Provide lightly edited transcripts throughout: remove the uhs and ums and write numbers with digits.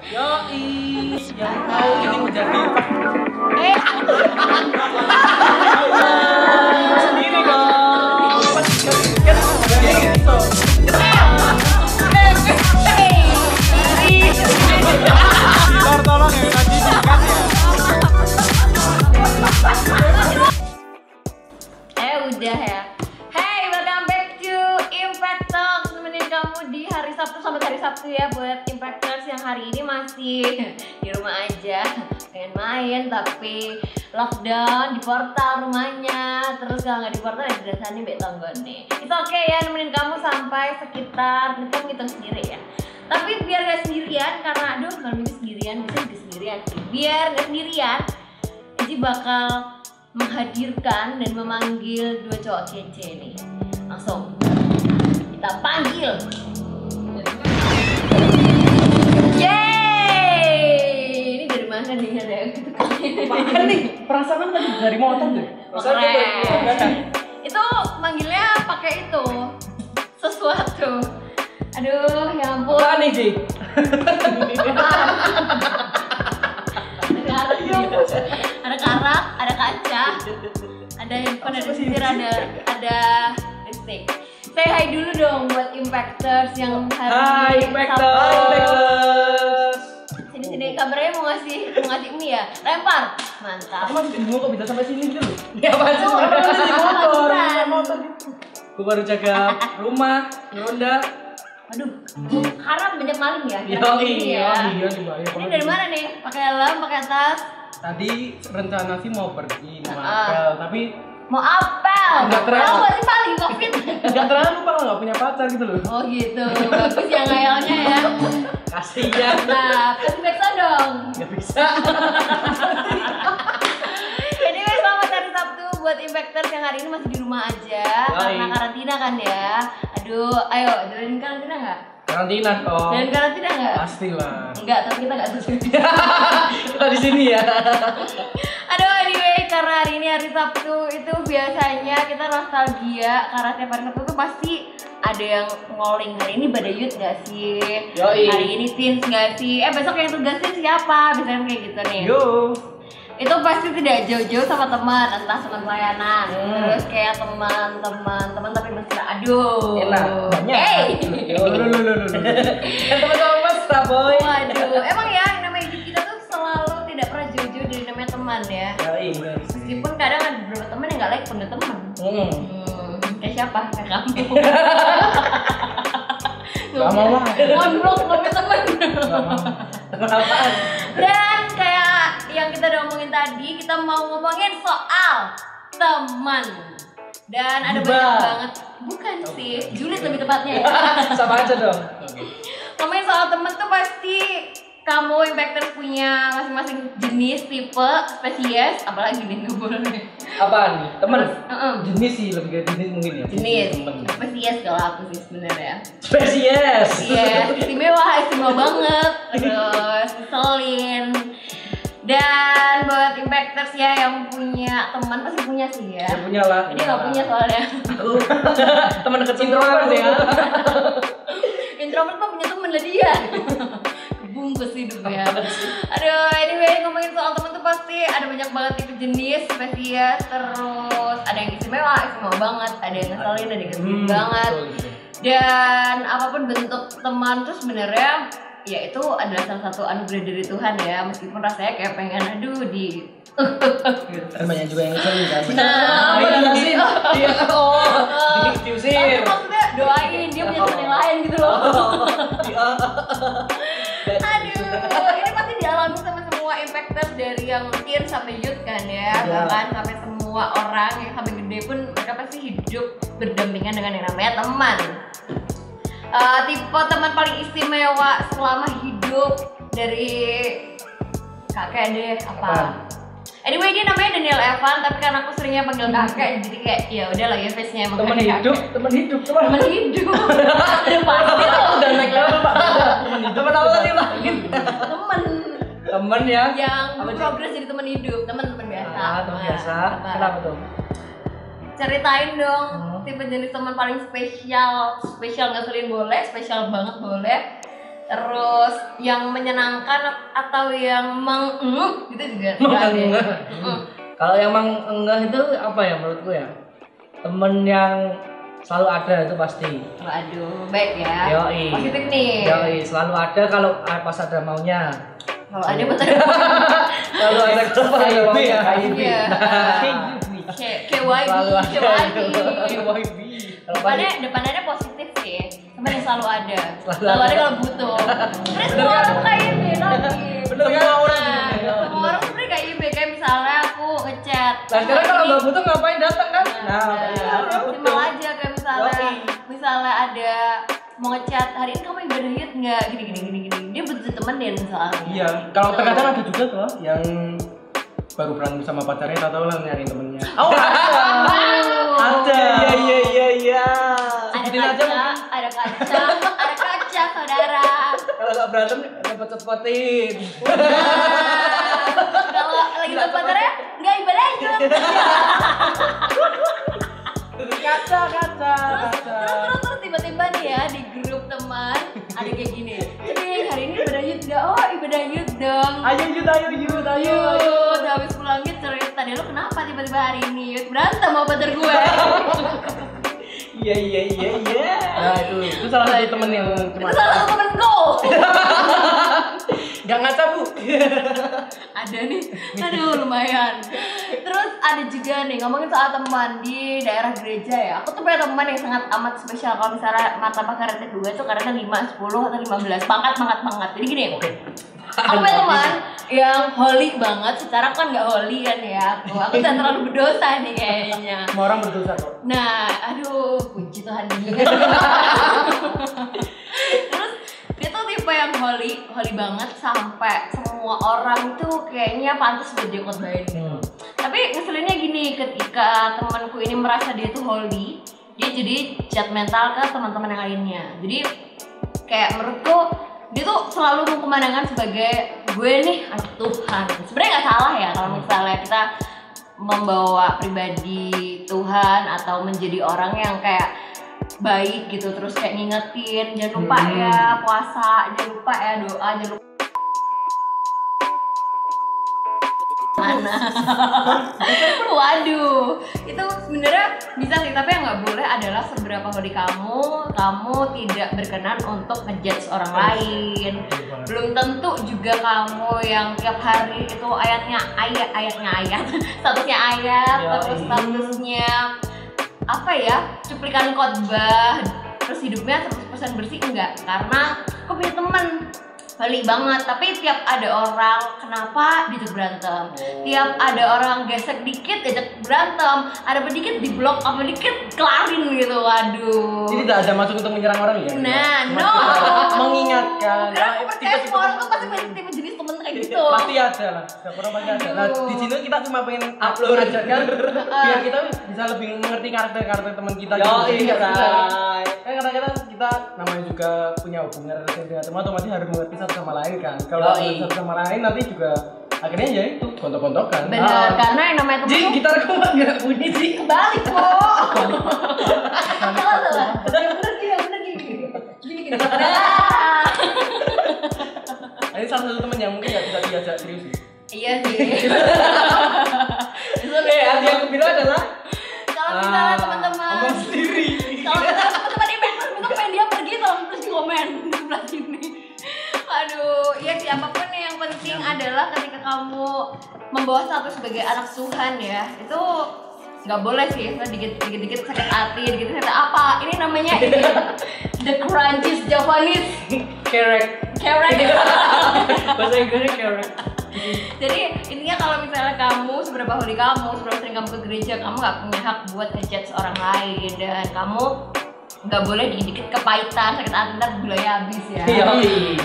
Yoi, yang tahu ini menjadi sendiri dong. Tolong ya, nanti dikat ya. Udah ya. Hey, welcome back to Impact Talks. Nemenin kamu di hari Sabtu sampai hari Sabtu ya. Buat Impacters yang hari ini masih di rumah aja, pengen main tapi lockdown di portal rumahnya. Terus kalau nggak di portal ya dirasain mbak tonggone. Itu oke ya, nemenin kamu sampai sekitar, nanti kamu hitung sendiri ya. Tapi biar gak sendirian, karena aduh kalau minggu sendirian, bisa juga sendirian sih. Biar gak sendirian, Eji bakal menghadirkan dan memanggil dua cowok kece nih. Langsung kita panggil. Yeay! Ini dari mana nih ada yang gitu kan? Makan nih, perasaan tadi dari motor deh. Keren. Itu manggilnya pakai itu sesuatu. Aduh, ya ampun. Apaan nih, Ji? Ada karak, ada kaca, ada handphone, ada setir, ada listrik. Say hi dulu dong buat Impacters yang hari Hai, ini Impacters. Sini kameranya mau ngasih ini ya, lempar, mantap. Aku masih bingung kok bisa sampai sini dulu. Ya apaan sih? Motor. Gue baru jaga rumah, ronda. Aduh, harap banyak maling ya. Iya. Ini dari mana nih? Pakai helm, pakai tas? Tadi rencana sih mau pergi, mau apel, tapi Mau apel? Nggak terlalu. Tahu nggak sih paling covid? nggak terlalu pak, nggak punya pacar gitu loh. Oh gitu, bagus ya ngayalnya ya. Kasihan. Nah, kasih backsound dong. Nggak bisa. Anyway, selamat hari Sabtu buat Impacters yang hari ini masih di rumah aja karena karantina kan ya. Aduh, ayo jalanin karantina nggak? Karantina kok. Jalanin karantina nggak? Pastilah. Enggak, tapi kita nggak sesuai. Kita di sini ya. Aduh, anyway, karena hari ini hari Sabtu itu biasanya kita nostalgia karena tiap hari Sabtu tuh pasti ada yang ngoling. Hari ini Badayut nggak sih? Yoi. Hari ini Teens nggak sih? Besok yang tugasin siapa? Biasanya kayak gitu nih. Yo. Itu pasti tidak jauh-jauh sama teman, entah teman pelayanan, terus kayak teman tapi mesra. Aduh. Enak. Banyak. Hey. Teman-teman mesra boy. Waduh, emang ya namanya hidup kita tuh selalu tidak pernah jauh-jauh dari namanya teman ya. Meskipun kadang ada beberapa teman yang nggak like pun ada teman. Kayak siapa? Kayak kamu. Gak mau lah. Ngobrol sama teman. Teman apaan? Dan kayak yang kita udah ngomongin tadi, kita mau ngomongin soal teman. Dan ada banyak banget. Bukan sih, julid lebih tepatnya ya. Sama aja dong. Ngomongin soal temen tuh pasti kamu Impacters punya masing-masing jenis, tipe, spesies, apalagi nih nggak boleh. Apaan nih? Temen? Jenis Jenis sih, lebih ke jenis mungkin ya. jenis, Temen. spesies kalau aku sih sebenarnya. Spesies. Iya, istimewa banget. Terus ngeselin. Dan buat Impacters ya yang punya teman pasti punya sih ya. Ya punya lah. Ini nggak punya soalnya. Teman deket introvert ya. Introvert mah punya temen lah dia. Bungkus hidupnya. Aduh, anyway ngomongin soal temen tuh pasti ada banyak banget tipe jenis, spesies, terus ada yang istimewa banget, ada yang ngeselin, ada yang ngeselin banget. Dan apapun bentuk teman tuh sebenarnya ya itu adalah salah satu anugerah dari Tuhan ya, meskipun rasanya kayak pengen aduh di Kan banyak juga yang ngeselin kan. Iya. Diusir. Tapi maksudnya doain dia punya teman yang lain gitu loh. Aduh, ini pasti dialami sama semua Impacters dari yang teen sampai youth kan ya, bahkan sampai semua orang yang sampai gede pun mereka pasti hidup berdampingan dengan yang namanya teman. Tipe teman paling istimewa selama hidup dari kakek deh apa? Anyway dia namanya Daniel Evan, tapi karena aku seringnya panggil kakek jadi kayak ya udahlah ya face-nya emang Teman hidup. Teman hidup. Udah pasti loh. Udah naik level Pak. Teman apa tadi Pak? Teman ya. Yang progres jadi teman hidup, teman biasa. Teman biasa. Kenapa tuh? Ceritain dong tipe jenis teman paling spesial ngeselin boleh, spesial banget boleh. Terus yang menyenangkan atau yang gitu juga nggak ada. Kalau yang enggak itu apa ya menurutku ya? Temen yang selalu ada itu pasti. Waduh, baik ya. Yoi. Positif nih. Yoi, selalu ada kalau pas ada maunya. Kalau ada betul. Selalu ada kalau pas ada maunya. Iya. KYB. Depannya positif sih. Teman yang selalu ada. Selalu ada kalau butuh. Terus semua orang KYB lagi. Semua orang. Semua orang sebenarnya KYB, kayak misalnya aku ngechat. Nah, sekarang kalau nggak butuh ngapain datang kan? Simpel aja kayak misalnya ada mau ngechat hari ini kamu ibadah Yud nggak gini dia butuh temenin misalnya. Iya, kalau terkadang ada juga tuh yang baru berantem sama pacarnya atau lah nyari temennya. Oh, ada. Iya. Ada kaca saudara. Kalau nggak berantem cepet-cepetin. Kalau lagi sama pacarnya nggak ibadah Yud. Terus tiba-tiba nih ya di grup teman ada kayak gini. Jadi hari ini ibadah Yud nggak? Oh ibadah Yud dong. Ayo Yud. Habis pulang Yud cerita deh, lo kenapa tiba-tiba hari ini Yud berantem sama pacar gue? Iya. Nah itu salah satu temen yang cuma. Itu salah satu temenku. Gak ngaca bu. Ada nih, aduh lumayan. Terus ada juga nih ngomongin soal teman di daerah gereja ya. Aku tuh punya teman yang sangat amat spesial. Kalau misalnya martabak karetnya 2 itu karetnya 5, 10 atau 15. Banget. Jadi gini. Aku punya teman yang holy banget. Secara kan nggak holy kan ya. Aku jangan terlalu berdosa nih kayaknya. Semua orang berdosa kok. Nah, aduh, puji Tuhan juga. Terus dia tuh tipe yang holy banget sampai semua orang tuh kayaknya pantas buat dia khotbahin. Tapi ngeselinnya gini, ketika temanku ini merasa dia tuh holy, dia jadi judgmental ke teman-teman yang lainnya. Jadi kayak menurutku dia tuh selalu memandangkan sebagai gue nih anak Tuhan. Sebenarnya nggak salah ya kalau misalnya kita membawa pribadi Tuhan atau menjadi orang yang kayak baik gitu, terus kayak ngingetin jangan lupa ya puasa, jangan lupa ya doa, jangan lupa mana. Waduh, itu sebenarnya bisa sih, tapi yang nggak boleh adalah seberapa holy kamu tidak berkenan untuk ngejudge orang lain. Belum tentu juga kamu yang tiap hari itu ayat, statusnya ayat, terus statusnya apa ya, cuplikan khotbah, terus hidupnya 100% bersih, enggak. Karena aku punya temen holy banget, tapi tiap ada orang kenapa diajak berantem, tiap ada orang gesek dikit diajak berantem, ada dikit di blok, apa dikit kelarin gitu. Waduh. Jadi tidak ada maksud untuk menyerang orang ya? Nah, no. Mengingatkan. Karena aku percaya semua orang tuh pasti punya tipe jenis temen kayak gitu. Pasti ada lah, setiap orang pasti ada. Nah di sini kita cuma pengen upload aja kan, biar kita bisa lebih mengerti karakter teman kita. Iya. Kan kadang-kadang kita namanya juga punya hubungan relasi dengan teman, otomatis harus mengerti satu sama lain kan. Kalau satu sama lain nanti juga akhirnya ya itu gontok-gontokan. Benar, karena yang namanya temen Jadi gitar aku nggak bunyi sih. kebalik kok. Salah. Yang bener gini. Ini salah satu teman yang mungkin nggak bisa diajak serius sih. Iya sih. Yang aku bilang adalah Kalau misalnya teman-teman ngomong sendiri. Kalau misalnya teman-teman ini pengen dia pergi terus di komen di sebelah sini. Aduh, ya siapapun yang penting adalah ketika kamu membawa status sebagai anak Tuhan ya, itu nggak boleh sih dikit-dikit sakit hati, dikit apa? Ini namanya the crunchies Japanese Kerek. Bahasa Inggrisnya kerek. Jadi intinya kalau misalnya kamu seberapa holy kamu, seberapa sering kamu ke gereja, kamu nggak punya hak buat ngejudge orang lain, dan kamu nggak boleh dikit-dikit kepahitan, sakit hati, ntar gulanya habis ya.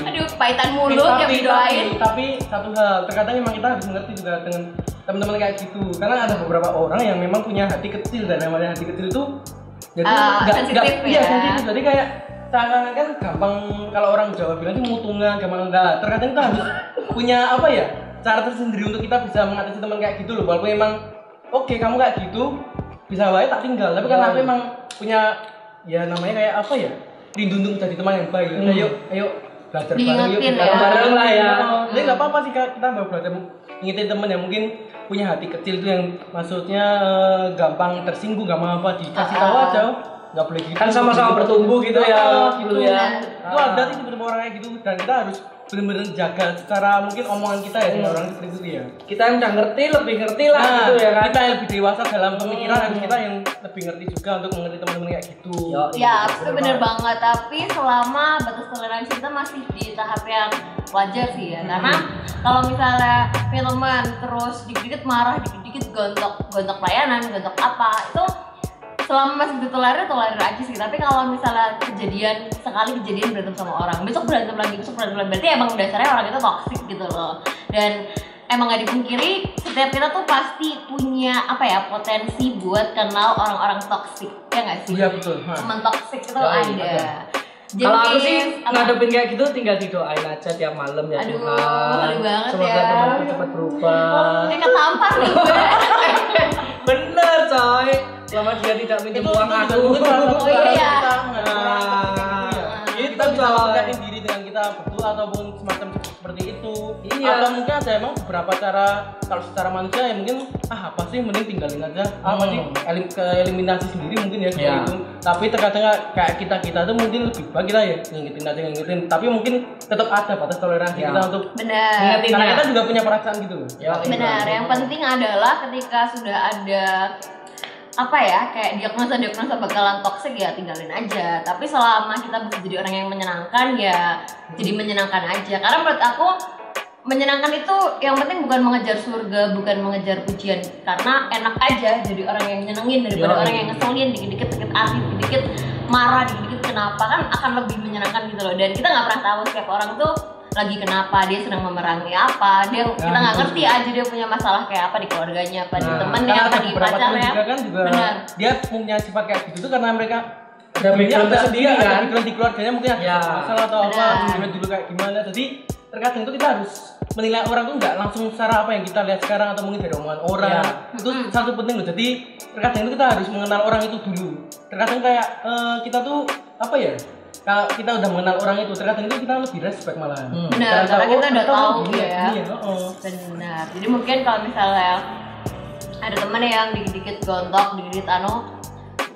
Aduh, kepahitan mulut yang didoain. Tapi satu hal, terkadang memang kita harus mengerti juga dengan teman-teman kayak gitu, karena ada beberapa orang yang memang punya hati kecil, dan namanya hati kecil itu jadi sensitif ya. Iya sensitif, jadi kayak seakan-akan gampang, kalau orang Jawa bilang itu mutungan, gampang enggak. Terkadang kita harus punya apa ya, cara tersendiri untuk kita bisa mengatasi teman kayak gitu loh. Walaupun memang oke, kamu kayak gitu bisa baik tak tinggal, tapi karena aku memang punya ya namanya kayak apa ya, rindu untuk jadi teman yang baik. Ayo belajar Diingetin ya. bareng lah ya. Oh. Jadi nggak apa-apa sih Kak, kita belajar ngingetin temen yang mungkin punya hati kecil tuh yang maksudnya gampang tersinggung, gampang apa dikasih tahu aja. Nggak boleh gitu. Kan sama-sama bertumbuh gitu ya, gitu gitu ya. Itu ada sih beberapa orang kayak gitu dan kita harus benar-benar jaga secara mungkin omongan kita ya dengan orang seperti itu ya. Kita yang udah ngerti, lebih ngerti lah gitu ya kan. Kita yang lebih dewasa dalam pemikiran harus kita yang lebih ngerti juga untuk mengerti teman-teman kayak gitu. Ya, itu bener banget. Tapi selama batas toleransi kita masih di tahap yang wajar sih ya. Karena kalau misalnya punya teman terus dikit-dikit marah, dikit-dikit gontok pelayanan, gontok apa, itu selama masih ditolerir aja sih. Tapi kalau misalnya sekali kejadian berantem sama orang, besok berantem lagi, berarti emang dasarnya orang itu toksik gitu loh. Dan emang gak dipungkiri setiap kita tuh pasti punya potensi buat kenal orang-orang toksik, ya nggak sih? Iya betul. Teman toksik itu Ya, ada. Kalau aku sih ngadepin kayak gitu tinggal didoain aja tiap malam ya. Aduh, Tuhan. ngeri banget Semoga ya. temanku cepat berubah. Kayak ketampar nih gue. Bener coy. Selama dia tidak minjem uang aku. Oh iya. Kita bisa mengatakan diri dengan kita berdoa ataupun semacam seperti itu. Iya. Atau mungkin ada emang beberapa cara kalau secara manusia ya mungkin apa sih mending tinggalin aja. Apa sih eliminasi sendiri mungkin ya seperti itu. Tapi terkadang kayak kita tuh mungkin lebih baik kita ya ngingetin. Tapi mungkin tetap ada batas toleransi kita untuk Benar. karena kita juga punya perasaan gitu loh. Benar. Yang penting adalah ketika sudah ada kayak diagnosa bakalan toxic ya tinggalin aja. Tapi selama kita bisa jadi orang yang menyenangkan ya jadi menyenangkan aja. Karena menurut aku menyenangkan itu yang penting bukan mengejar surga, bukan mengejar pujian. Karena enak aja jadi orang yang nyenengin daripada orang yang ngeselin, dikit-dikit sakit hati, dikit-dikit marah, dikit-dikit kenapa, kan akan lebih menyenangkan gitu loh. Dan kita nggak pernah tahu setiap orang tuh lagi kenapa, dia sedang memerangi apa, kita nggak ngerti aja dia punya masalah kayak apa di keluarganya, apa di temennya, apa di pacarnya. Benar. Dia punya sifat kayak gitu tuh karena mereka ada background sendiri kan, background di keluarganya mungkin ada masalah atau apa, dulu kayak gimana. Jadi terkadang itu kita harus menilai orang tuh nggak langsung secara apa yang kita lihat sekarang atau mungkin dari omongan orang. Itu satu penting loh. Jadi terkadang itu kita harus mengenal orang itu dulu. Terkadang kayak kita tuh kalau kita udah mengenal orang itu, terkadang itu kita lebih respect malah. Benar, karena kita udah tahu ya. Benar. Jadi mungkin kalau misalnya ada teman yang dikit-dikit gontok, dikit-dikit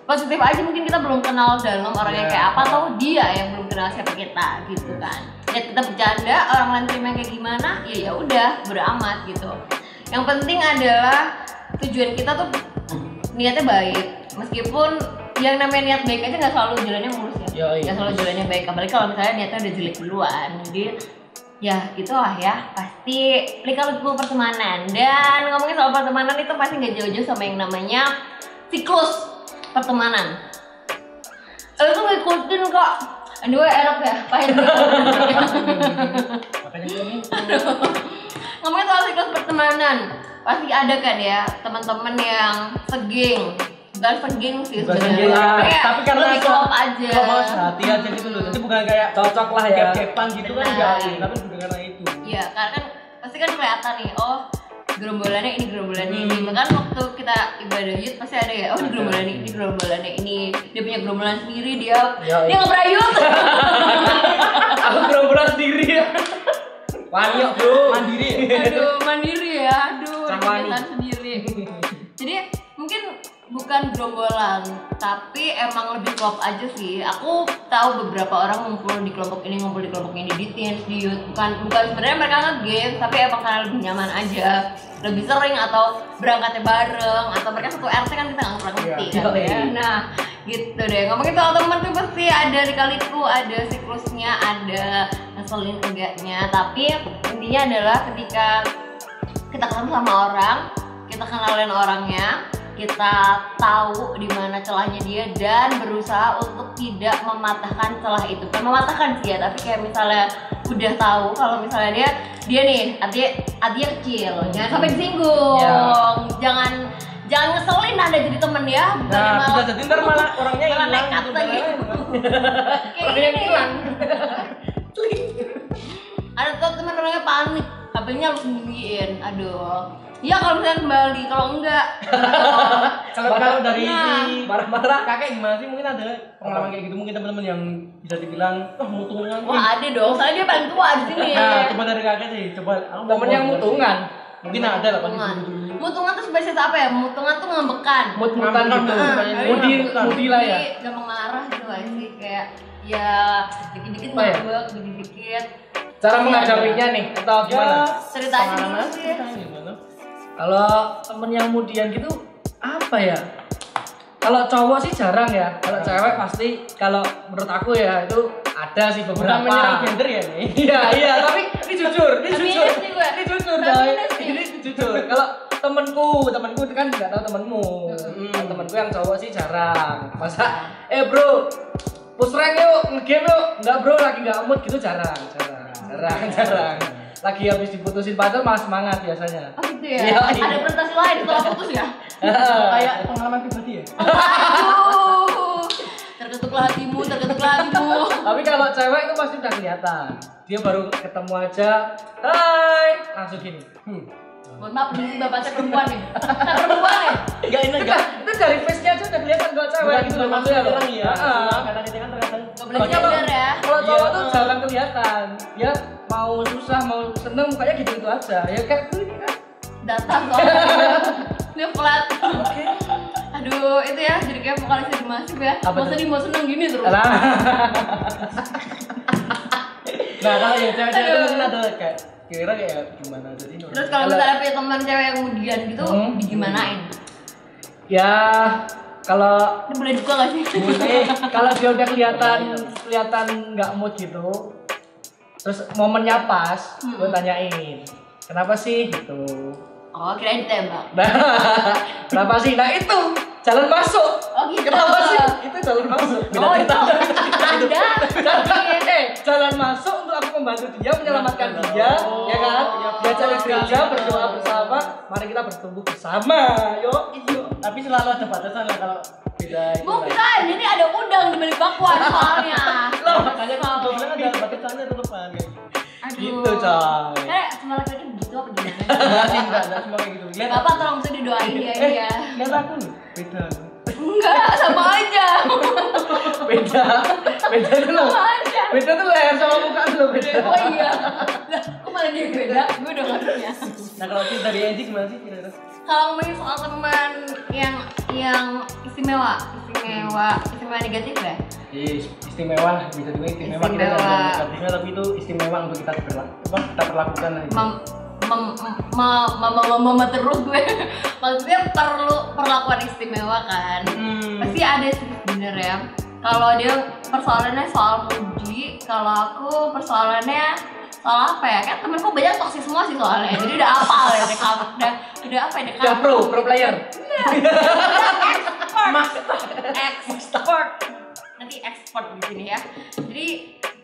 positif aja, mungkin kita belum kenal dalam orangnya kayak apa, atau dia yang belum kenal siapa kita gitu kan. Ya kita bercanda, orang lain terima kayak gimana, ya udah beramat gitu. Yang penting adalah tujuan kita tuh niatnya baik, meskipun yang namanya niat baik aja nggak selalu jalannya mulus ya. Nggak selalu jalannya baik, apalagi kalau misalnya niatnya udah jelek duluan. Jadi ya gitulah ya, pasti lika-liku pertemanan. Dan ngomongin soal pertemanan itu pasti nggak jauh-jauh sama yang namanya siklus pertemanan. Itu ngikutin kok. Aduh enak ya, pahit. Ngomongin soal siklus pertemanan, pasti ada kan ya teman-teman yang segeng. Bukan segeng sih sebenarnya. Tapi karena klop aja. Klop hati aja gitu loh. Jadi bukan kayak cocok lah ya. Gap-gapan gitu kan enggak, tapi bukan karena itu. Iya, karena kan pasti kan kelihatan nih, oh gerombolannya ini. Bahkan waktu kita ibadah yud pasti ada ya, oh gerombolannya ini. Dia punya gerombolan sendiri, dia ngebrayut. Aku gerombolan sendiri ya. Wanyok bro. Mandiri. Aduh, mandiri ya. Aduh, Camani. rebutan sendiri. Jadi mungkin bukan gerombolan, tapi emang lebih klop aja sih. Aku tahu beberapa orang ngumpul di kelompok ini di teens, di youth. Bukan sebenarnya mereka nge-game, tapi emang karena lebih nyaman aja, lebih sering atau berangkatnya bareng, atau mereka satu RT kan kita nggak pernah ngerti kan ya. Nah gitu deh, ngomongin soal temen tuh pasti ada lika-liku, ada siklusnya, ada ngeselin enggaknya. Tapi intinya adalah ketika kita ketemu sama orang, kita kenalin orangnya, kita tahu di mana celahnya dia dan berusaha untuk tidak mematahkan celah itu. Bukan mematahkan sih ya, tapi kayak misalnya udah tahu kalau misalnya dia nih hatinya kecil, jangan sampai disinggung. Jangan ngeselin Anda jadi temen ya. Bisa jadi ntar malah orangnya hilang nekat gitu. lagi. Kayak gini. Ada tuh temen orangnya panik, habis HP-nya lu sembunyiin. Aduh. Iya kalau misalnya kembali, kalau enggak. Kalau dari Nah. si Marah-marah. kakek gimana sih? Mungkin ada pengalaman kayak gitu, mungkin teman-teman yang bisa dibilang mutungan. Wah ada dong, soalnya dia paling tua di sini. Nah, coba dari kakek sih, coba. Aku mau Temen yang dengar sih. mutungan. Mungkin ada lah pasti Mutungan. dulu-dulu. Mutungan tuh spesies apa ya? Mutungan tuh ngambekan. Mut-mutan gitu. Mudi lah ya. Jadi gampang marah gitu gak sih? Kayak ya dikit-dikit Oh, ya? ngambek, dikit-dikit. Cara menghadapinya nih atau gimana? Cerita aja dulu Pengalaman sih. ceritanya gimana? Kalau temen yang mudian gitu apa ya? Kalau cowok sih jarang ya. Kalau cewek pasti kalau menurut aku ya itu ada sih Bukan beberapa. menyerang gender ya nih. Iya, tapi ini jujur, ini Feminis jujur. nih gue. Ini jujur, Feminis coy. nih. Ini jujur. Kalau temenku kan nggak tahu temenmu. Kalau temenku yang cowok sih jarang. Masa, bro, push rank yuk, ngegame yuk. Enggak bro, lagi nggak mood gitu jarang. Lagi habis diputusin pacar malah semangat biasanya. Oh gitu ya? Iya, iya. Ada prestasi lain setelah putus ya? Kayak pengalaman pribadi ya. Aduh, terketuklah hatimu. Tapi kalau cewek itu pasti udah kelihatan. Dia baru ketemu aja, hai, langsung gini. Mohon maaf, ini bapak saya perempuan nih. Saya perempuan nih. Enggak ini enggak. Itu dari face-nya aja udah kelihatan kalau cewek Bukan gitu cuma loh maksudnya loh. orang ya. Heeh. Karena kita kan terkadang Gak boleh Kalau- gender ya. Kalau cowok Iya. tuh jarang kelihatan. Ya mau susah, mau seneng, mukanya gitu-gitu aja. Ya kayak gini kan. Datang soalnya. Dia flat. Aduh, itu ya jadi kayak vokalisnya di Masif ya. Apa Mau tuh? sedih mau seneng gini terus. Alah. Nah, kalau yang cewek-cewek itu Aduh. mungkin ada kayak kira kayak gimana jadi Terus kalau misalnya punya teman cewek yang kemudian gitu, digimanain? Ya kalau Ini boleh juga gak sih? kalau dia udah kelihatan nggak mood gitu, terus momennya pas, gue tanyain, kenapa sih gitu? Oh, kirain ditembak. Nah, kenapa sih? Nah itu jalan masuk. Oh gitu. Kenapa sih? Itu jalan masuk. Oh itu ada. Jalan masuk untuk aku membantu dia, menyelamatkan dia, ya kan? Dia cari gereja, berdoa bersama, mari kita bertumbuh bersama, yuk. tapi selalu ada batasan lah kalau beda itu. Bukan, ini ada udang di balik bakwan soalnya. Loh, makanya kalau bilang ada batasannya tetap kan kayak gitu. Aduh. Gitu, coy. Kayak semua laki-laki begitu apa gimana? Enggak semua kayak gitu. Lihat Bapak tolong bisa didoain ya ini ya. lihat aku loh, beda. Enggak, sama aja. Beda tuh loh. Sama aja. Beda tuh leher sama muka loh beda. Oh iya. Lah, kok malah dia beda? Gue udah ngertinya. Nah, kalau kita dari Andy gimana sih kira-kira? Kalau ngomongin soal teman yang istimewa negatif ya? Istimewa lah, bisa juga istimewa. Kita Istimewa. jangan negatifnya, tapi itu istimewa untuk kita kita perlakukan aja. Mama terus gue. Maksudnya perlu perlakuan istimewa kan? Pasti ada sih sebenarnya. Kalau dia persoalannya soal muji, kalau aku persoalannya soal apa ya? Kan temenku banyak toksik semua sih soalnya. Jadi udah apal ya kamu. Udah apa ya? Udah pro player. Expert. Nanti expert di sini ya. Jadi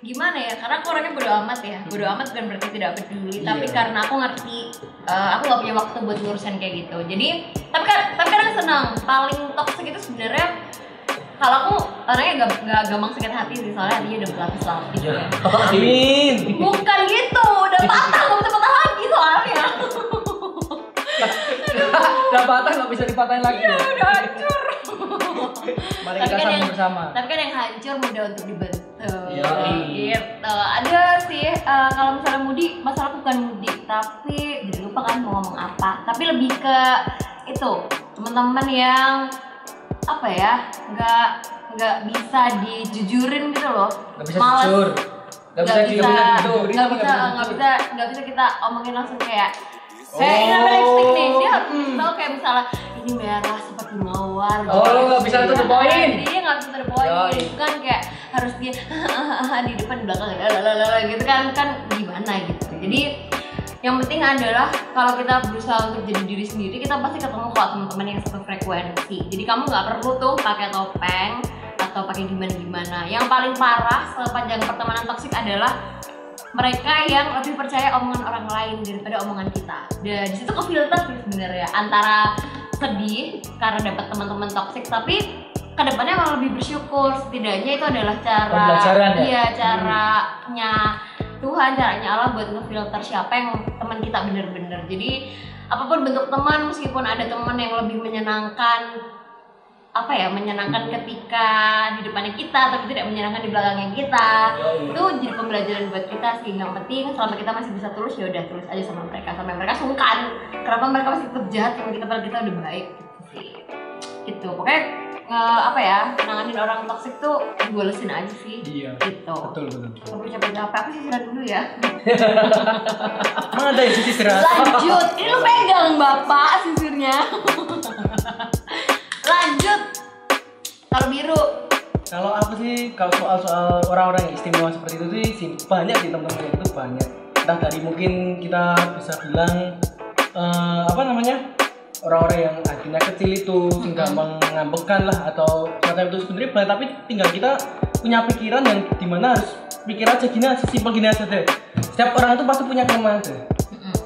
gimana ya? Karena aku orangnya bodo amat ya. Bodo amat bukan berarti tidak peduli, tapi karena aku ngerti aku gak punya waktu buat ngurusin kayak gitu. Jadi tapi kadang senang. Paling toxic itu sebenarnya kalau aku orangnya gak gampang sakit hati sih, soalnya hatinya udah berlapis-lapis ya. Amin. Bukan gitu, udah patah, gak bisa patah lagi soalnya. Udah patah nggak bisa dipatahin lagi. Iya, udah hancur. Mari kita sambung bersama. Tapi kan yang hancur mudah untuk dibentuk. Yoi. Gitu. Ada sih kalau misalnya Mudi, masalah bukan Mudi, tapi jadi lupa kan mau ngomong apa. Tapi lebih ke itu teman-teman yang apa ya, nggak bisa dijujurin gitu loh. Nggak bisa jujur. Nggak bisa dijujurin. Nggak bisa kita omongin langsung kayak ini namanya lipstick nih, dia harus tahu kayak misalnya ini merah seperti mawar. Oh, lo nggak bisa to the point. Dia nggak bisa to the point. Yoi. Itu kan kayak harus dia di depan di belakang lalalala gitu kan gimana gitu. Jadi yang penting adalah kalau kita berusaha untuk jadi diri sendiri, kita pasti ketemu kok teman-teman yang satu frekuensi. Jadi kamu nggak perlu tuh pakai topeng atau pakai gimana. Yang paling parah sepanjang pertemanan toksik adalah mereka yang lebih percaya omongan orang lain daripada omongan kita. Dan di situ kefilter sih sebenarnya antara sedih karena dapat teman-teman toksik, tapi kedepannya malah lebih bersyukur. Setidaknya itu adalah cara Pembelajaran ya? Iya, caranya Tuhan, caranya Allah buat ngefilter siapa yang teman kita bener-bener. Jadi apapun bentuk teman, meskipun ada teman yang lebih menyenangkan, menyenangkan ketika di depannya kita, tapi tidak menyenangkan di belakangnya kita. Itu jadi pembelajaran buat kita sih. Yang penting selama kita masih bisa tulus, ya udah tulus aja sama mereka, sampai mereka sungkan. Kenapa mereka masih tetap jahat sama kita padahal kita udah baik gitu sih. Gitu. Pokoknya nanganin orang toksik tuh dibolesin aja sih. Iya. Gitu. Betul. Aku capek-capek, aku sisiran dulu ya. Mana ada yang sisi istirahat? Lanjut, ini lu pegang bapak sisirnya. Lanjut. Kalau biru. Kalau aku sih, kalau soal orang-orang yang istimewa seperti itu sih banyak sih teman-teman, itu banyak. Entah dari mungkin kita bisa bilang orang-orang yang hatinya kecil itu gampang mengambekan lah atau semacam itu sebenarnya banyak, tapi tinggal kita punya pikiran yang dimana harus pikir aja gini, sesimpel gini aja deh. Setiap orang itu pasti punya kelemahan deh.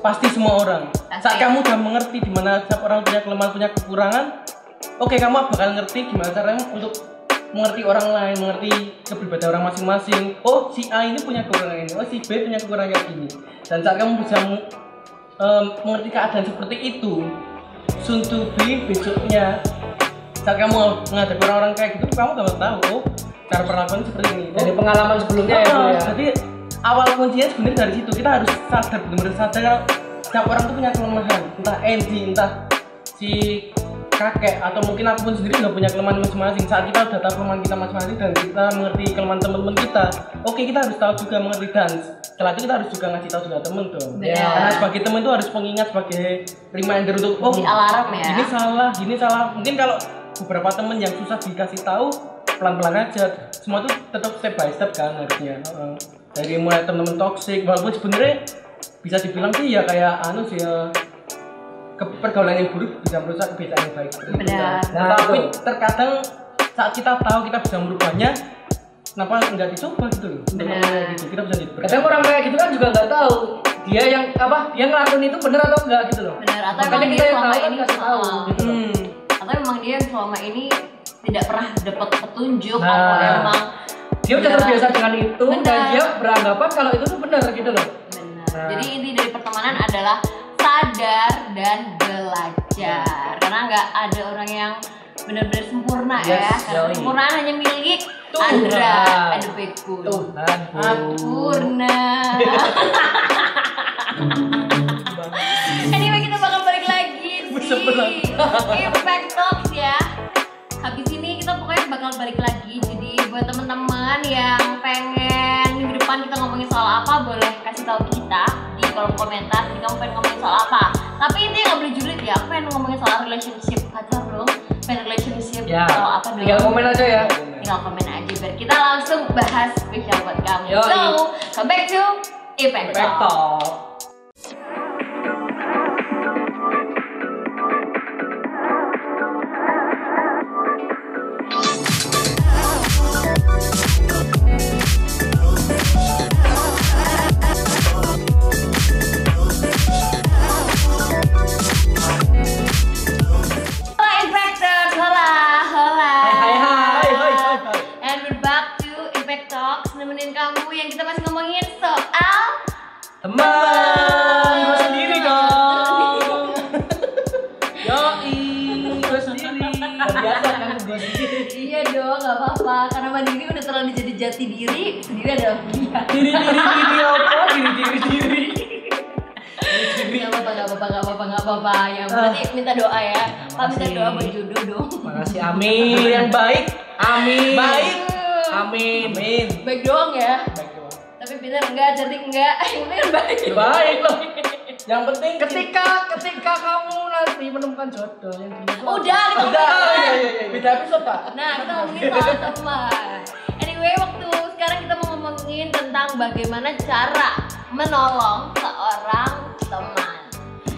Pasti semua orang. Saat kamu udah mengerti dimana setiap orang punya kelemahan, punya kekurangan, oke, kamu bakal ngerti gimana caranya untuk mengerti orang lain, mengerti kepribadian orang masing-masing. Oh, si A ini punya kekurangan ini, oh si B punya kekurangan ini. Dan saat kamu bisa mengerti keadaan seperti itu, soon to be besoknya saat kamu menghadapi orang-orang kayak gitu, kamu gak tahu, oh cara perlakuan seperti ini. Dari pengalaman sebelumnya ya, Bro ya. Jadi awal kuncinya sebenarnya dari situ. Kita harus sadar, benar-benar sadar kalau setiap orang tuh punya kelemahan. Entah Andy, entah si kakek, atau mungkin aku pun sendiri nggak punya kelemahan masing-masing. Saat kita udah tahu kelemahan kita masing-masing dan kita mengerti kelemahan teman-teman kita, oke, kita harus tahu juga mengerti, dan setelah itu kita harus juga ngasih tahu juga temen dong. Karena sebagai teman itu harus pengingat, sebagai reminder untuk Di alarm ya. gini salah. Mungkin kalau beberapa temen yang susah dikasih tahu, pelan-pelan aja. Semua itu tetap step by step kan harusnya. Dari mulai teman-teman toksik, walaupun sebenarnya bisa dibilang sih ya kayak pergaulan yang buruk bisa merusak kebiasaan yang baik. Benar. Nah, tapi terkadang saat kita tahu kita bisa merubahnya, kenapa nggak dicoba gitu loh? Benar. Gitu, kita bisa Kadang orang kayak gitu kan juga nggak tahu dia ngelakuin itu benar atau enggak gitu loh. Benar, atau Makanya emang kita dia yang selama tahu kan ini kasih tahu gitu loh. atau emang dia selama ini tidak pernah dapat petunjuk, Nah. atau emang Dia udah terbiasa dengan itu dan Benar. dia beranggapan kalau itu tuh benar gitu loh. benar. Nah. Jadi inti dari pertemanan adalah sadar dan belajar. Karena nggak ada orang yang benar-benar sempurna ya. Yes, Karena yoi. kesempurnaan hanya milik Tuhan. Andra ada Bekun. Tuhan. Sempurna. Anyway, kita bakal balik lagi di Impact Talks ya. Habis ini kita pokoknya bakal balik lagi. Jadi buat teman-teman yang pengen minggu depan kita ngomongin soal apa, boleh kasih tahu kita di kolom komentar. Jadi kamu pengen ngomongin soal apa? Tapi intinya nggak boleh julid ya. Aku pengen ngomongin soal relationship, pacar dong. Pengen relationship Ya. soal apa dong? Tinggal komen aja ya. Tinggal komen aja biar kita langsung bahas spesial buat kamu. Yoi. So, come back to Impact Talk. Talk. Hola Impactors, hola. Hai. And we're back to Impact Talks, nemenin kamu yang kita masih ngomongin soal Teman, gue sendiri dong. Yoi, gue sendiri. Biasa kan gue sendiri. Iya dong, gak apa-apa. Karena mandiri udah terlalu jadi jati diri, sendiri adalah pilihan. Diri apa? Diri. Gak apa-apa. Yang berarti minta doa ya. Pak minta Makasih. doa buat jodoh dong. Makasih, amin. yang baik. Amin. Baik. Amin. Baik doang ya. Tapi pintar enggak, cantik enggak. Yang penting kan baik. Baik loh. Yang penting Ketika kamu nanti menemukan jodoh yang Udah, beda episode Pak. Nah, kita ngomongin soal teman. Anyway, waktu sekarang kita mau ngomongin tentang bagaimana cara menolong seorang teman.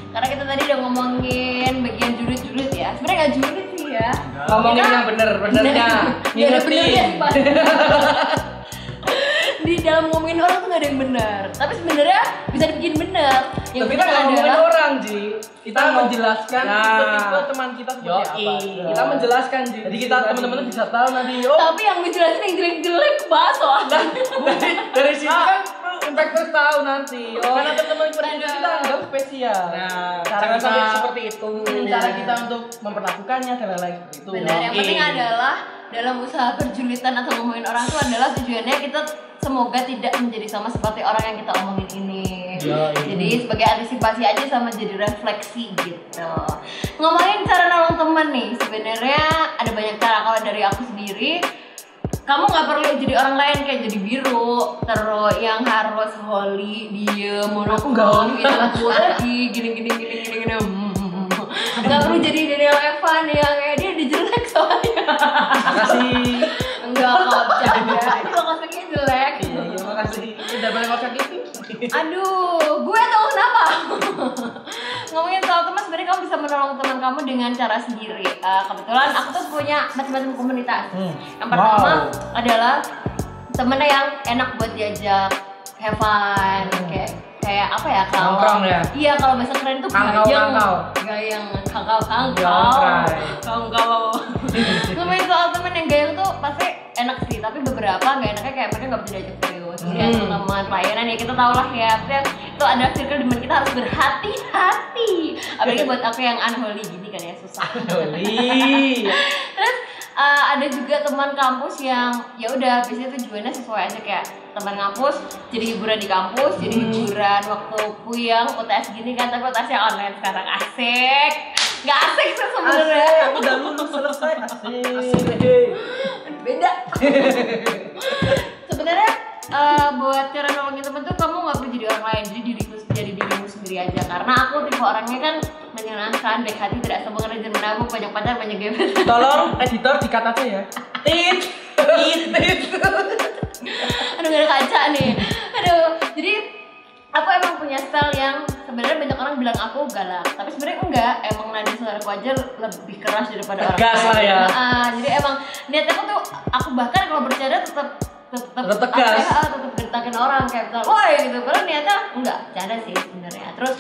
Karena kita tadi udah ngomongin bagian julid-julid ya. Sebenarnya nggak julid sih ya. ngomongin Kita- yang bener-benernya. Nggak ada benernya sih, Pak. Di dalam ngomongin orang tuh nggak ada yang benar. Tapi sebenarnya bisa dibikin benar. Yang Tapi kita benar nggak ngomongin adalah orang, Ji. Kita menjelaskan Nah. tipe-tipe teman kita seperti Yoi. apa. Kita menjelaskan, Ji. Jadi kita teman-teman bisa tahu nanti. Oh, tapi yang ngejelasin yang jelek-jelek bahas soalnya. dari situ kan Impactors tahu nanti. Oh, Karena teman-teman kita anggap spesial. nah, Cara jangan kita- sampai seperti itu. Cara kita untuk memperlakukannya dan lain-lain seperti itu. Benar, yang Oke. penting adalah dalam usaha perjulitan atau ngomongin orang itu adalah tujuannya kita semoga tidak menjadi sama seperti orang yang kita omongin ini. Ya, iya. Jadi sebagai antisipasi aja sama jadi refleksi gitu. Ngomongin cara nolong teman nih, sebenarnya ada banyak cara. Kalau dari aku sendiri, kamu nggak perlu jadi orang lain kayak jadi biru, terus yang harus holy, diem, Aku nggak monoton, holy. itu lagi gini. Nggak perlu jadi Daniel Evan yang kayak dia jelek soalnya. Makasih. Enggak kok, bercanda. Ini lokasinya jelek. Iya, makasih. Tidak boleh ngomong gitu. Aduh, gue tahu kenapa. Ngomongin soal teman, sebenarnya kamu bisa menolong teman kamu dengan cara sendiri. Kebetulan aku tuh punya macam-macam komunitas. Yang pertama adalah temen yang enak buat diajak have fun, kayak apa ya kalau Nongkrong ya? Iya, kalau bahasa keren tuh Kangkau. gayang Jongkrai. kangkau. Ngomongin soal temen yang gayang tuh pasti enak sih, tapi beberapa nggak enaknya kayak mereka nggak bisa diajak serius. Kayak teman pelayanan ya kita tau lah ya, itu ada circle di mana kita harus berhati-hati. Apalagi buat aku yang unholy gini kan ya, susah. Oli. Terus ada juga teman kampus yang ya udah biasanya tujuannya sesuai aja, kayak teman kampus jadi hiburan di kampus, jadi hiburan waktu puyeng UTS gini kan, tapi UTS-nya online sekarang asik. Nggak asik sih sebenarnya. Asik, aku udah lulus selesai. Asik. Beda. Sebenarnya buat cara nolongin temen tuh kamu nggak perlu jadi orang lain, jadi dirimu sendiri aja. Karena aku tipe orangnya kan menyenangkan, baik hati, tidak sombong, rajin menabung, banyak pacar, banyak gebetan. Tolong editor dikat aja ya. Tit. Aduh, gak ada kaca nih. Aduh, jadi aku emang punya style yang sebenarnya banyak orang bilang aku galak, tapi sebenarnya enggak. Emang nada suaraku aja lebih keras daripada orang Tegas lah ya. Jadi emang niat aku tuh, aku bahkan kalau bercanda tetap Tetap tegas. tetap gertakin orang kayak misal, woi gitu. Padahal niatnya enggak, bercanda sih sebenarnya. Terus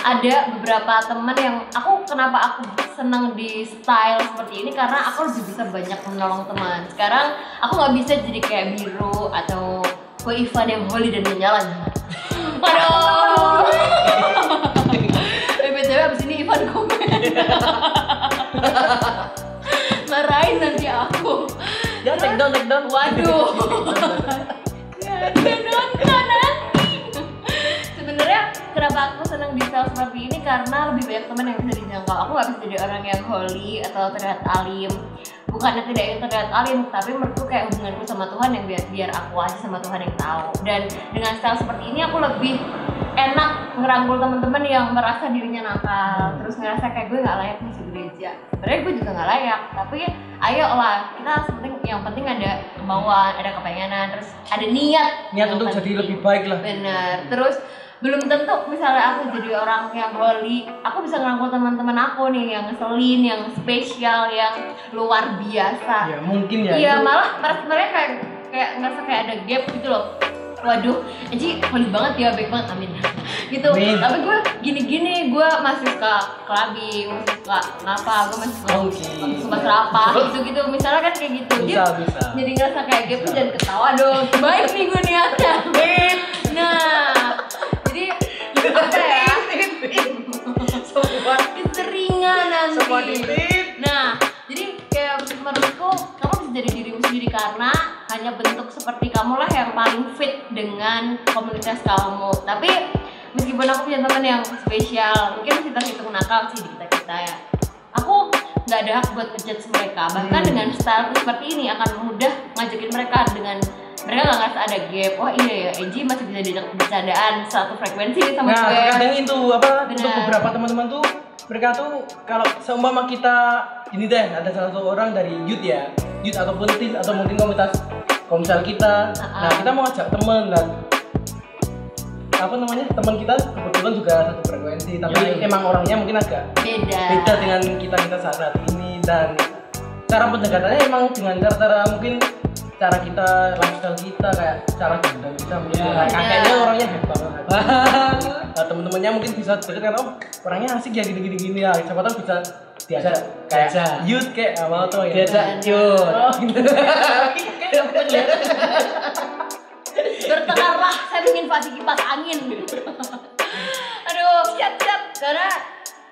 ada beberapa teman yang kenapa aku seneng di style seperti ini, karena aku lebih bisa banyak menolong teman. Sekarang aku nggak bisa jadi kayak biru atau Ko Ivan yang holy dan menyala. Aduh. BTW abis ini Ivan komen. Marahin nanti aku. Ya, take down. Waduh. Gak nonton nanti. Sebenarnya kenapa aku senang di style seperti ini, karena lebih banyak teman yang bisa dijangkau. Aku gak bisa jadi orang yang holy atau terlihat alim. Bukannya tidak ingin terlihat alim, tapi menurutku kayak hubunganku sama Tuhan yang biar aku aja sama Tuhan yang tahu. Dan dengan style seperti ini aku lebih enak ngerangkul teman-teman yang merasa dirinya nakal, terus ngerasa kayak gue nggak layak masuk gereja. Sebenarnya gue juga nggak layak, tapi ayolah kita yang penting ada kemauan, ada kepengenan, terus ada niat Niat untuk jadi lebih baik lah. Bener. Terus belum tentu misalnya aku jadi orang yang holy, aku bisa ngerangkul teman-teman aku nih yang ngeselin, yang spesial, yang luar biasa. Ya, mungkin ya. Iya, itu. malah mereka kayak ngerasa kayak ada gap gitu loh. Waduh, Eji holy banget ya, baik banget, amin. Gitu. Amin. Tapi gue gini-gini, gue masih suka clubbing, masih suka ngapa, gue masih suka serapah gitu-gitu. Misalnya kan kayak gitu. Dia Bisa. jadi ngerasa kayak gap tuh, jangan ketawa dong. Baik nih gue niatnya. Nah, jadi apa ya? Keseringan nanti. Nah, jadi kayak menurutku kamu bisa jadi dirimu sendiri, karena hanya bentuk seperti kamu lah yang paling fit dengan komunitas kamu. Tapi meskipun aku punya teman yang spesial, mungkin kita hitung nakal sih di kita ya, aku nggak ada hak buat ngejudge mereka. Bahkan dengan style seperti ini akan mudah ngajakin mereka, dengan mereka nggak ngerasa ada gap. Oh iya ya, Eji masih bisa diajak bercandaan satu frekuensi nih sama Nah, gue. kadang itu apa? Benar. Untuk beberapa teman-teman tuh, mereka tuh kalau seumpama kita ini deh, ada salah satu orang dari youth ataupun tis atau mungkin komunitas komsel kita. Nah, kita mau ajak teman dan apa namanya, teman kita kebetulan juga satu frekuensi, tapi emang orangnya mungkin agak beda dengan kita saat ini. Dan cara pendekatannya emang dengan cara mungkin cara kita, lifestyle kita, kayak cara gendang kita mungkin kakeknya orangnya hebat banget. Nah, temen-temennya mungkin bisa deket kan, oh orangnya asik ya gini ya, siapa tahu bisa diajak kayak youth kayak awal tuh ya. Diajak yuk. Oh, gitu. Bertekarlah, saya menginvasi kipas angin. Aduh, siap. Karena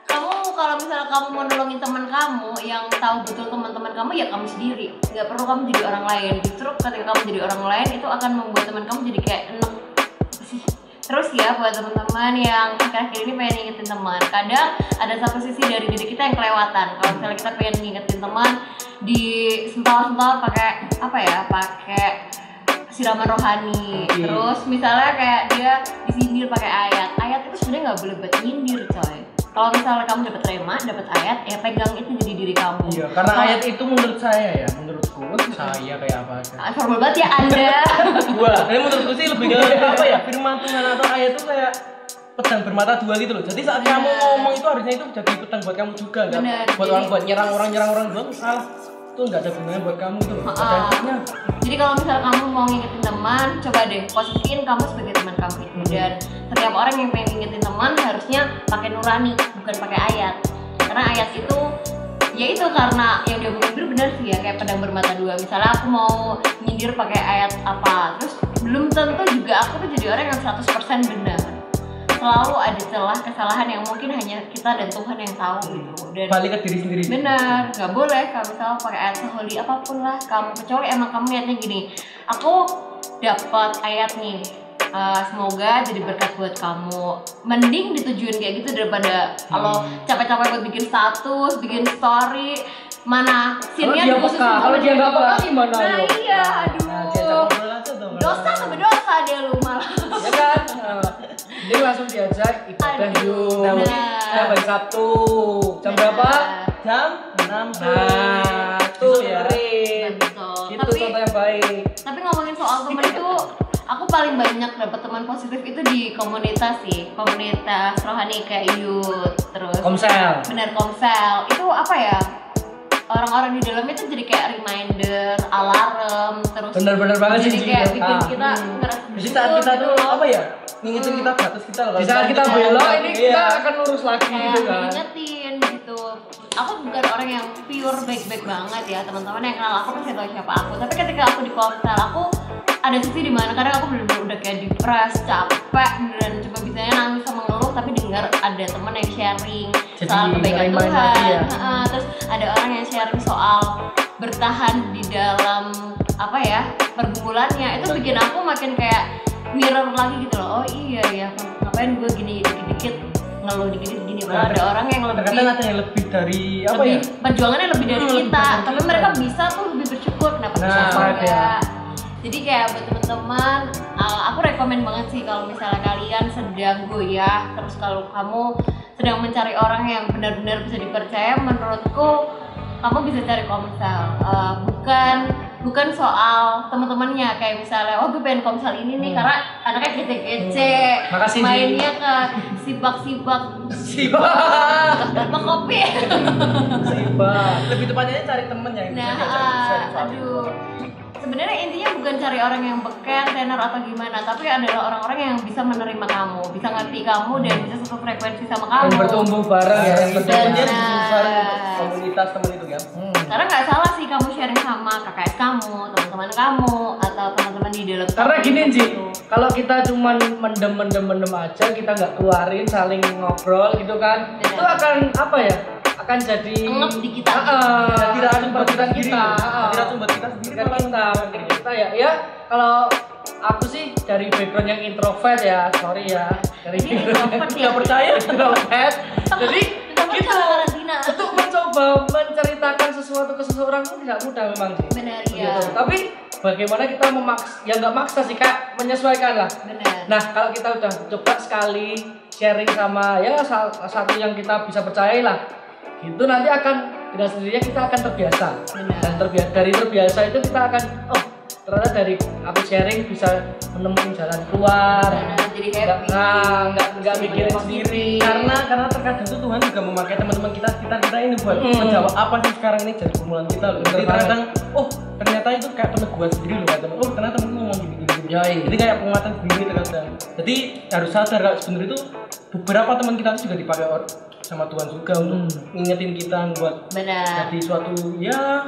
kamu kalau misalnya kamu mau nolongin teman kamu yang tahu betul teman-teman kamu ya kamu sendiri. Nggak perlu kamu jadi orang lain. Justru ketika kamu jadi orang lain itu akan membuat teman kamu jadi kayak enek. Terus ya buat teman-teman yang akhir-akhir ini pengen ngingetin teman, kadang ada satu sisi dari diri kita yang kelewatan. Kalau misalnya kita pengen ngingetin teman di sental-sental pakai apa ya? Pakai siraman rohani. Terus misalnya kayak dia disindir pakai ayat. Ayat itu sebenarnya nggak boleh buat nyindir, coy. Kalau misalnya kamu dapat rema, dapat ayat, ya pegang itu jadi diri kamu. Iya, karena ayat itu menurut saya ya, menurutku saya kayak apa aja. Formal banget ya Anda. Ini menurutku sih lebih ke apa ya? Firman Tuhan atau ayat itu kayak pedang bermata dua gitu loh. Jadi saat kamu ngomong itu harusnya itu jadi pedang buat kamu juga kan. Buat orang buat nyerang orang doang salah. Itu nggak ada gunanya buat kamu tuh. Jadi kalau misalnya kamu mau ngingetin teman, coba deh posisiin kamu sebagai teman kamu itu. Dan setiap orang yang pengen ngingetin teman harusnya pakai nurani, bukan pakai ayat. Karena ayat itu ya itu karena yang dia omongin benar sih ya, kayak pedang bermata dua. Misalnya aku mau nyindir pakai ayat apa, terus belum tentu juga aku tuh jadi orang yang 100% benar. Selalu ada celah kesalahan yang mungkin hanya kita dan Tuhan yang tahu gitu. Dan balik ke diri sendiri. Benar, nggak boleh kalau misalnya pakai ayat seholi apapun lah kamu, kecuali emang kamu niatnya gini, aku dapat ayat nih, semoga jadi berkat buat kamu. Mending ditujuin kayak gitu daripada kalau capek-capek buat bikin status, bikin story, mana scene-nya dikhususin. Kalau dia nggak peka gimana? Nah iya, aduh, dosa sampai dosa dia lu malah. Ya kan? Dia langsung diajak ibadah yuk. Hari Sabtu. Jam berapa? Jam 6 sore. Nah, tuh ya. Betul. Itu contoh yang baik. Tapi ngomongin soal teman itu, aku paling banyak dapat teman positif itu di komunitas sih. Komunitas rohani kayak youth, terus Komsel. Bener, Komsel. Itu apa ya? Orang-orang di dalamnya tuh jadi kayak reminder, alarm, terus Bener-bener banget jadi sih, kayak Ji. bikin kita ngerasa Jadi saat kita tuh apa ya? Ngingetin kita batas kita loh. Di saat kita belok ini kita akan lurus lagi kayak gitu kan. ngingetin gitu. Aku bukan orang yang pure baik-baik banget ya, teman-teman yang kenal aku pasti tahu siapa aku. Tapi ketika aku di Komsel, aku ada sisi dimana kadang aku bener-bener udah kayak depres, capek, dan cuma bisanya nangis sama ngeluh, tapi dengar ada teman yang sharing Jadi soal kebaikan main-main Tuhan. lagi ya. Terus ada orang yang sharing soal bertahan di dalam apa ya pergumulannya. Itu bikin aku makin kayak mirror lagi gitu loh. Oh iya ya, ngapain gue gini dikit-dikit ngeluh dikit-dikit gini. Padahal ada orang yang lebih, terkadang ada yang lebih dari apa ya? Perjuangannya lebih dari kita, tapi mereka bisa tuh lebih bersyukur. Kenapa bisa enggak? Jadi kayak buat teman-teman, aku rekomen banget sih kalau misalnya kalian sedang goyah, terus kalau kamu sedang mencari orang yang benar-benar bisa dipercaya, menurutku kamu bisa cari Komsel. Bukan soal teman-temannya, kayak misalnya gue pengen Komsel ini nih karena anaknya kece-kece, mainnya ke sibak-sibak kopi. Lebih tepatnya cari temen yang bisa diajak aduh. Sebenarnya intinya bukan cari orang yang beken, tenar atau gimana, tapi adalah orang-orang yang bisa menerima kamu, bisa ngerti kamu dan bisa satu frekuensi sama kamu. Dan bertumbuh bareng ya. Komunitas teman itu kan. Karena nggak salah sih kamu sharing sama KKS kamu, teman-teman kamu, atau teman-teman di dalam. Karena gini Ji, kalau kita cuman mendem aja, kita nggak keluarin, saling ngobrol gitu kan, itu akan apa ya? Akan jadi ngep di kita. Jadi racun buat kita sendiri. Jadi racun buat kita sendiri. Kita ya. Kalau aku sih dari background yang introvert ya, sorry ya. Dari introvert nggak percaya. Introvert. Jadi gitu. Untuk mencoba menceritakan sesuatu ke seseorang itu tidak mudah memang sih. Benar ya. Gitu. Tapi bagaimana kita ya nggak maksa sih Kak, menyesuaikan lah. Benar. Nah kalau kita udah coba sekali sharing sama ya satu yang kita bisa percayai lah, itu nanti akan dengan sendirinya kita akan terbiasa. Benar. Dan dari terbiasa itu kita akan ternyata dari aku sharing bisa menemukan jalan keluar. Benar, jadi happy. Nggak mikirin sendiri. Karena terkadang tuh Tuhan juga memakai teman-teman kita ini buat menjawab apa sih sekarang ini jadi permulaan kita loh. Jadi terkadang ternyata itu kayak temen gue sendiri loh kayak temen. Ternyata temen gue ngomong gini. Jadi kayak penguatan sendiri terkadang. Jadi harus sadar kalau sebenarnya itu beberapa teman kita juga dipakai sama Tuhan juga untuk ngingetin kita buat jadi suatu ya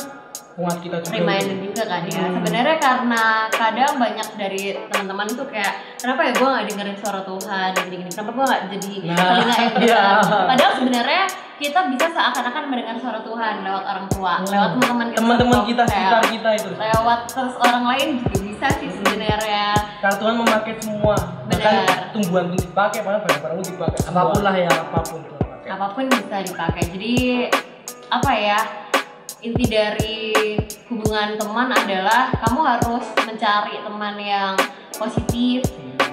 penguat kita juga. reminder juga kan ya. Sebenarnya karena kadang banyak dari teman-teman tuh kayak kenapa ya gue nggak dengerin suara Tuhan gini-gini, kenapa gue nggak jadi telinga yang benar. Padahal sebenarnya kita bisa seakan-akan mendengar suara Tuhan lewat orang tua, lewat teman-teman kita sekitar kita itu, lewat terus orang lain juga bisa sih sebenarnya. Karena Tuhan memakai semua, bahkan tumbuhan pun dipakai, bahkan barang-barang pun dipakai, apapun lah ya, apapun bisa dipakai. Jadi apa ya, inti dari hubungan teman adalah kamu harus mencari teman yang positif,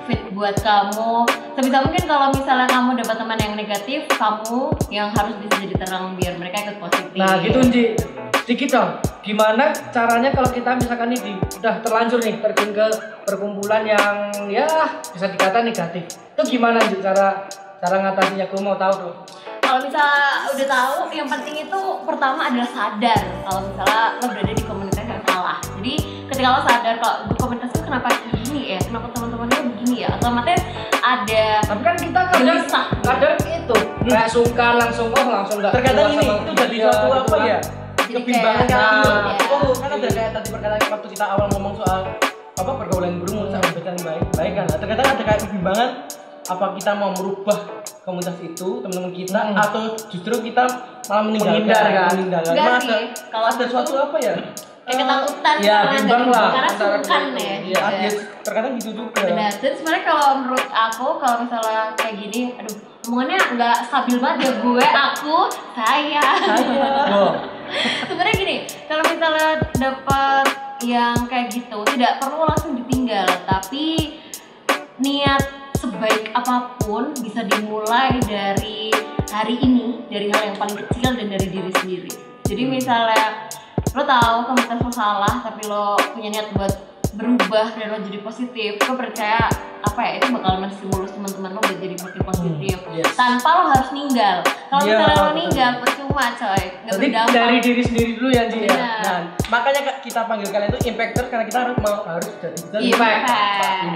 fit buat kamu. Sebisa mungkin kalau misalnya kamu dapat teman yang negatif, kamu yang harus bisa jadi terang biar mereka ikut positif. Nah gitu Nji, sedikit dong, gimana caranya kalau kita misalkan ini udah terlanjur nih terjun ke perkumpulan yang ya bisa dikata negatif, itu gimana Nji cara ngatasinya? Gue mau tahu tuh. Kalau misalnya udah tahu, yang penting itu pertama adalah sadar kalau misalnya lo berada di komunitas yang salah. Jadi ketika lo sadar kalau di komunitas itu kenapa begini ya, kenapa teman-temannya begini ya, otomatis ada. Tapi kan kita kadang itu kayak sungkan langsung nggak. Terkadang ini itu jadi suatu apa ya? Kebimbangan kan. Oh, kan ada kayak tadi perkataan waktu kita awal ngomong soal apa pergaulan burung sama yang baik kan. Terkadang ada kayak kebimbangan, apa kita mau merubah komunitas itu teman-teman kita atau justru kita malah meninggalkan. Enggak sih, kalau ada suatu apa ya? Kayak ketakutan ya, bimbang lah karena sungkan ya. Iya, terkadang gitu juga. Benar. Dan sebenarnya kalau menurut aku kalau misalnya kayak gini, aduh, omongannya nggak stabil banget ya saya. Sebenarnya gini, kalau misalnya dapat yang kayak gitu, tidak perlu langsung ditinggal, tapi niat sebaik apapun bisa dimulai dari hari ini, dari hal yang paling kecil dan dari diri sendiri. Jadi misalnya lo tahu komunitas lo salah, tapi lo punya niat buat berubah dan lo jadi positif, lo percaya apa ya, itu bakal menstimulus teman-teman lo buat jadi makin positif tanpa lo harus ninggal. Kalau misalnya lo ninggal percuma coy, nggak berdampak. Dari diri sendiri dulu ya Ji. Nah, makanya kita panggil kalian itu impactor karena kita harus jadi impact.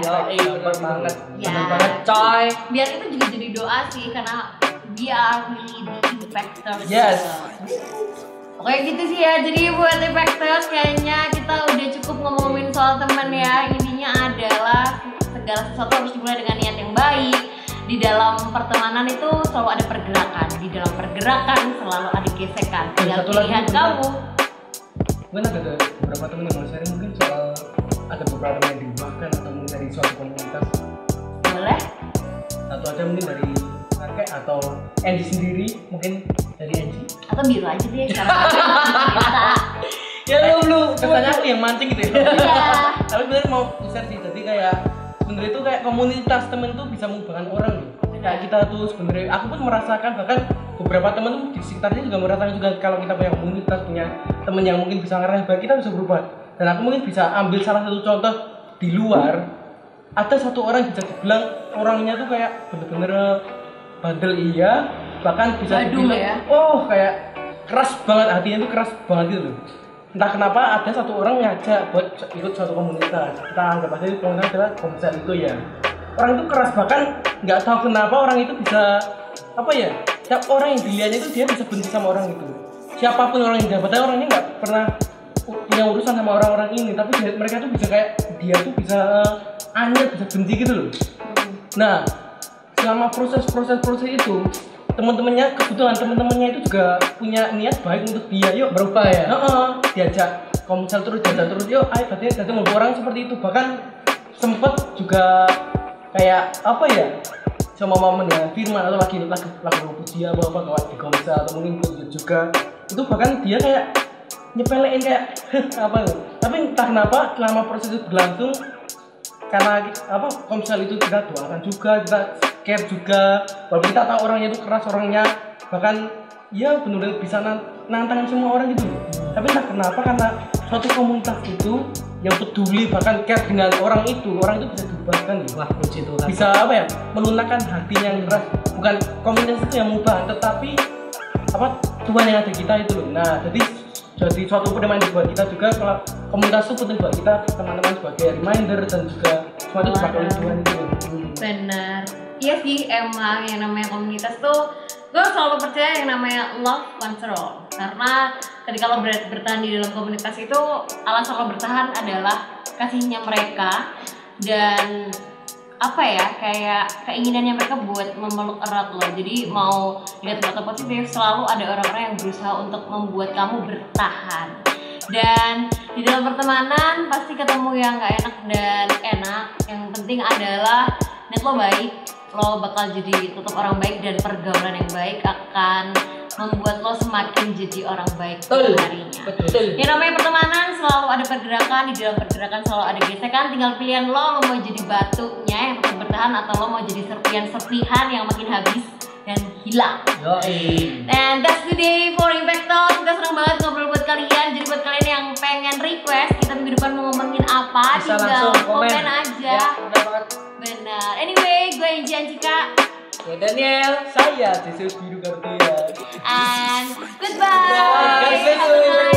Bener banget. Ya. Bener banget coy. Biar itu juga jadi doa sih, karena we are really the impactors. Yes. Oke gitu sih ya, jadi buat impactors kayaknya kita udah cukup ngomongin soal teman ya. Intinya adalah segala sesuatu harus dimulai dengan niat yang baik. Di dalam pertemanan itu selalu ada pergerakan, di dalam pergerakan selalu ada gesekan. Tinggal pilihan kamu. Mungkin ada beberapa teman yang mau sharing mungkin soal ada beberapa teman yang diubahkan atau mungkin dari suatu komunitas. Boleh? Satu aja mungkin dari Kakek atau Andy sendiri, mungkin dari Andy atau biru aja deh sekarang. Ya lu kesannya aku yang mancing gitu ya. Tapi sebenarnya mau share sih, jadi kayak sebenarnya itu kayak komunitas temen tuh bisa mengubahkan orang loh. Kayak kita tuh sebenarnya aku pun merasakan, bahkan beberapa temen tuh di sekitarnya juga merasakan juga kalau kita punya komunitas, punya temen yang mungkin bisa ngarah baik, kita bisa berubah. Dan aku mungkin bisa ambil salah satu contoh di luar, ada satu orang bisa dibilang orangnya tuh kayak bener-bener bandel iya, bahkan bisa dibilang kayak keras banget, hatinya tuh keras banget gitu loh. Entah kenapa ada satu orang ngajak buat ikut suatu komunitas, kita anggap aja komunitas adalah komunitas itu ya. Orang itu keras, bahkan nggak tahu kenapa orang itu bisa apa ya, setiap orang yang dilihatnya itu dia bisa benci sama orang itu. Siapapun orang yang dapatnya, orang ini nggak pernah punya urusan sama orang-orang ini, tapi mereka tuh bisa kayak dia tuh bisa aneh, bisa benci gitu loh. Nah, selama proses itu teman-temannya, kebetulan teman-temannya itu juga punya niat baik untuk dia, yuk berubah ya. Diajak komsel terus, yuk ayo berarti membuat orang seperti itu. Bahkan sempet juga kayak apa ya, sama momen ya firman atau lagi pujian apa kawan di komsel atau mungkin juga itu, bahkan dia kayak nyepelein kayak apa tuh. Tapi entah kenapa selama proses itu berlangsung, karena apa komsel itu kita doakan juga, kita care juga, walaupun kita tahu orangnya itu keras, orangnya bahkan ya benar-benar bisa nantangin semua orang gitu. Tapi entah kenapa karena suatu komunitas itu yang peduli bahkan care dengan orang itu bisa diubahkan gitu. Wah, puji Tuhan. Bisa apa ya, melunakkan hatinya yang keras. Bukan komunitas itu yang mengubah, tetapi apa Tuhan yang ada di kita itu loh. Nah, jadi suatu pedoman buat kita juga, kalau komunitas itu penting buat kita teman-teman sebagai reminder dan juga suatu sebagai Tuhan itu. Benar. Iya sih, emang yang namanya komunitas tuh gue selalu percaya yang namanya love control. Karena Tapi kalau bertahan di dalam komunitas itu alasan lo bertahan adalah kasihnya mereka dan apa ya, kayak keinginannya mereka buat memeluk erat lo. Jadi mau negatif atau positif selalu ada orang-orang yang berusaha untuk membuat kamu bertahan. Dan di dalam pertemanan pasti ketemu yang gak enak dan enak. Yang penting adalah niat lo baik, lo bakal jadi tetap orang baik dan pergaulan yang baik akan membuat lo semakin jadi orang baik Betul. harinya. Betul. Yang namanya pertemanan selalu ada pergerakan, di dalam pergerakan selalu ada gesekan, tinggal pilihan lo mau jadi batunya yang tetap bertahan atau lo mau jadi serpihan-serpihan yang makin habis dan hilang. Yoi. And that's the day for Impact Talk. Kita senang banget ngobrol buat kalian. Jadi buat kalian yang pengen request kita minggu depan mau ngomongin apa, Bisa tinggal langsung komen aja. Ya, benar banget. Benar. Anyway, gue Inci Ancika. Oke, Daniel. Saya Jesus Biru Kartia. And goodbye. Bye. Have a nice